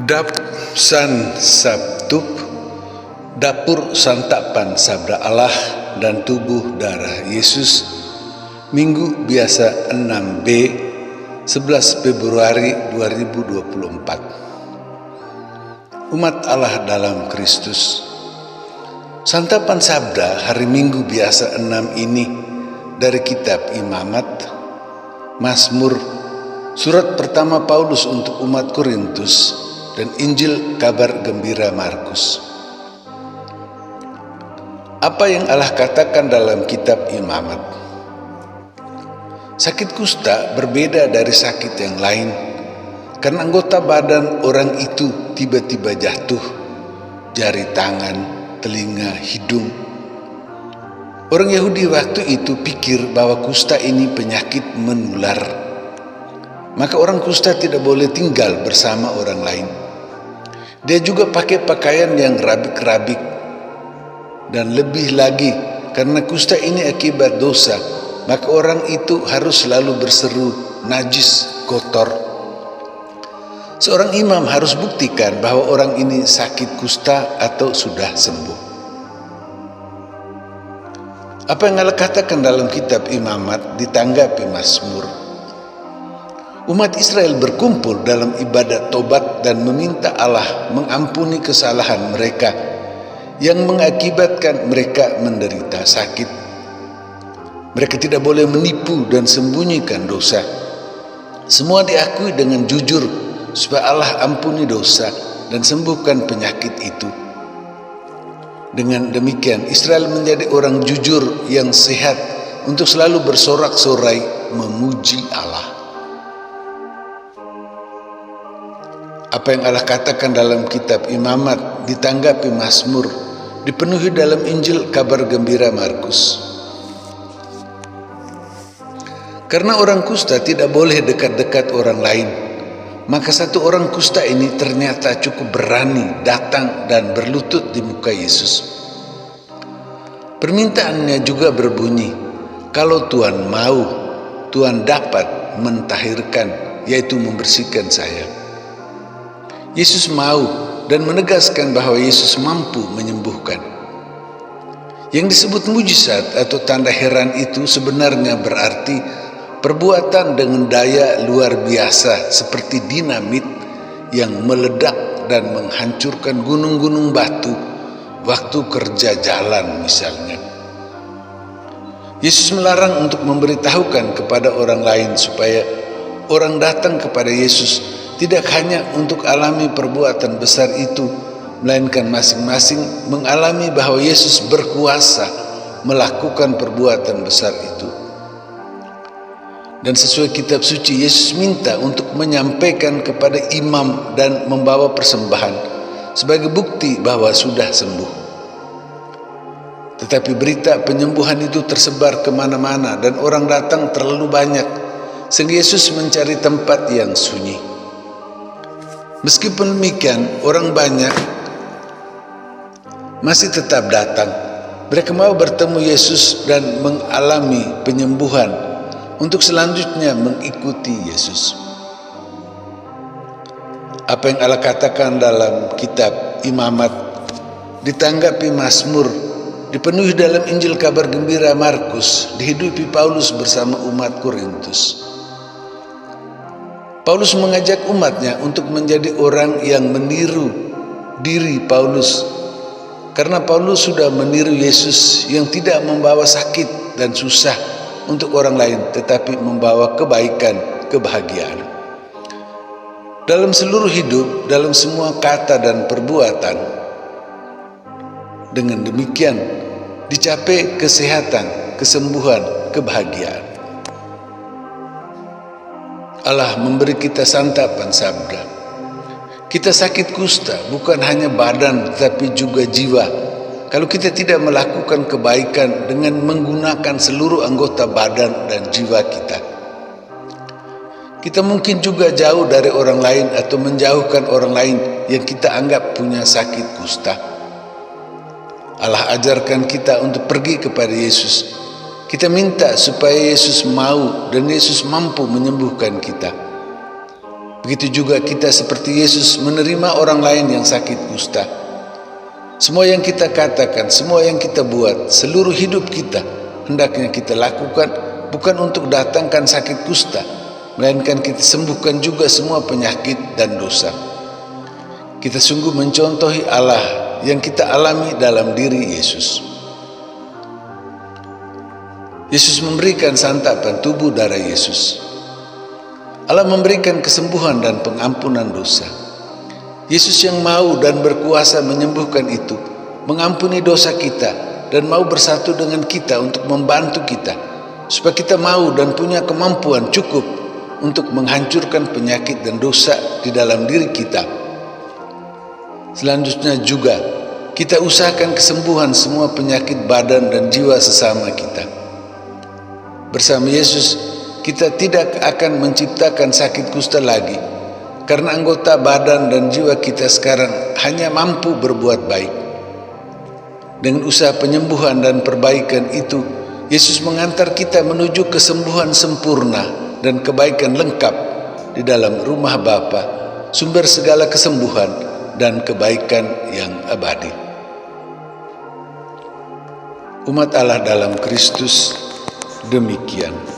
Dap San Sabtup, dapur santapan sabda Allah dan tubuh darah Yesus, Minggu biasa 6B, 11 Februari 2024. Umat Allah dalam Kristus. Santapan sabda hari Minggu biasa 6 ini dari kitab Imamat, Mazmur, surat pertama Paulus untuk umat Korintus, dan Injil kabar gembira Markus. Apa yang Allah katakan dalam kitab Imamat? Sakit kusta berbeda dari sakit yang lain karena anggota badan orang itu tiba-tiba jatuh, jari tangan, telinga, hidung. Orang Yahudi waktu itu pikir bahwa kusta ini penyakit menular. Maka orang kusta tidak boleh tinggal bersama orang lain. Dia juga pakai pakaian yang rabik-rabik. Dan lebih lagi, karena kusta ini akibat dosa, maka orang itu harus selalu berseru najis, kotor. Seorang imam harus buktikan bahwa orang ini sakit kusta atau sudah sembuh. Apa yang Allah katakan dalam kitab Imamat ditanggapi Mazmur. Umat Israel berkumpul dalam ibadat tobat dan meminta Allah mengampuni kesalahan mereka yang mengakibatkan mereka menderita sakit. Mereka tidak boleh menipu dan sembunyikan dosa. Semua diakui dengan jujur supaya Allah ampuni dosa dan sembuhkan penyakit itu. Dengan demikian Israel menjadi orang jujur yang sehat untuk selalu bersorak-sorai memuji Allah. Apa yang Allah katakan dalam kitab Imamat ditanggapi Mazmur dipenuhi dalam Injil kabar gembira Markus. Karena orang kusta tidak boleh dekat-dekat orang lain, maka satu orang kusta ini ternyata cukup berani datang dan berlutut di muka Yesus. Permintaannya juga berbunyi, kalau Tuhan mau, Tuhan dapat mentahirkan, yaitu membersihkan saya. Yesus mau dan menegaskan bahwa Yesus mampu menyembuhkan. Yang disebut mujizat atau tanda heran itu sebenarnya berarti perbuatan dengan daya luar biasa seperti dinamit yang meledak dan menghancurkan gunung-gunung batu waktu kerja jalan misalnya. Yesus melarang untuk memberitahukan kepada orang lain supaya orang datang kepada Yesus tidak hanya untuk alami perbuatan besar itu, melainkan masing-masing mengalami bahwa Yesus berkuasa melakukan perbuatan besar itu. Dan sesuai kitab suci, Yesus minta untuk menyampaikan kepada imam dan membawa persembahan sebagai bukti bahwa sudah sembuh. Tetapi berita penyembuhan itu tersebar kemana-mana dan orang datang terlalu banyak, sehingga Yesus mencari tempat yang sunyi. Meskipun demikian, orang banyak masih tetap datang. Mereka mau bertemu Yesus dan mengalami penyembuhan untuk selanjutnya mengikuti Yesus. Apa yang Allah katakan dalam kitab Imamat ditanggapi Mazmur, dipenuhi dalam Injil kabar gembira Markus, dihidupi Paulus bersama umat Korintus. Paulus mengajak umatnya untuk menjadi orang yang meniru diri Paulus, karena Paulus sudah meniru Yesus yang tidak membawa sakit dan susah untuk orang lain, tetapi membawa kebaikan, kebahagiaan. Dalam seluruh hidup, dalam semua kata dan perbuatan, dengan demikian dicapai kesehatan, kesembuhan, kebahagiaan. Allah memberi kita santapan sabda. Kita sakit kusta bukan hanya badan tetapi juga jiwa. Kalau kita tidak melakukan kebaikan dengan menggunakan seluruh anggota badan dan jiwa kita. Kita mungkin juga jauh dari orang lain atau menjauhkan orang lain yang kita anggap punya sakit kusta. Allah ajarkan kita untuk pergi kepada Yesus. Kita minta supaya Yesus mau dan Yesus mampu menyembuhkan kita. Begitu juga kita seperti Yesus menerima orang lain yang sakit kusta. Semua yang kita katakan, semua yang kita buat, seluruh hidup kita hendaknya kita lakukan bukan untuk datangkan sakit kusta, melainkan kita sembuhkan juga semua penyakit dan dosa. Kita sungguh mencontohi Allah yang kita alami dalam diri Yesus. Yesus memberikan santapan tubuh darah Yesus. Allah memberikan kesembuhan dan pengampunan dosa. Yesus yang mau dan berkuasa menyembuhkan itu, mengampuni dosa kita dan mau bersatu dengan kita untuk membantu kita, supaya kita mau dan punya kemampuan cukup untuk menghancurkan penyakit dan dosa di dalam diri kita. Selanjutnya juga, kita usahakan kesembuhan semua penyakit badan dan jiwa sesama kita. Bersama Yesus, kita tidak akan menciptakan sakit kusta lagi, karena anggota badan dan jiwa kita sekarang hanya mampu berbuat baik. Dengan usaha penyembuhan dan perbaikan itu, Yesus mengantar kita menuju kesembuhan sempurna dan kebaikan lengkap di dalam rumah Bapa, sumber segala kesembuhan dan kebaikan yang abadi. Umat Allah dalam Kristus, demikian.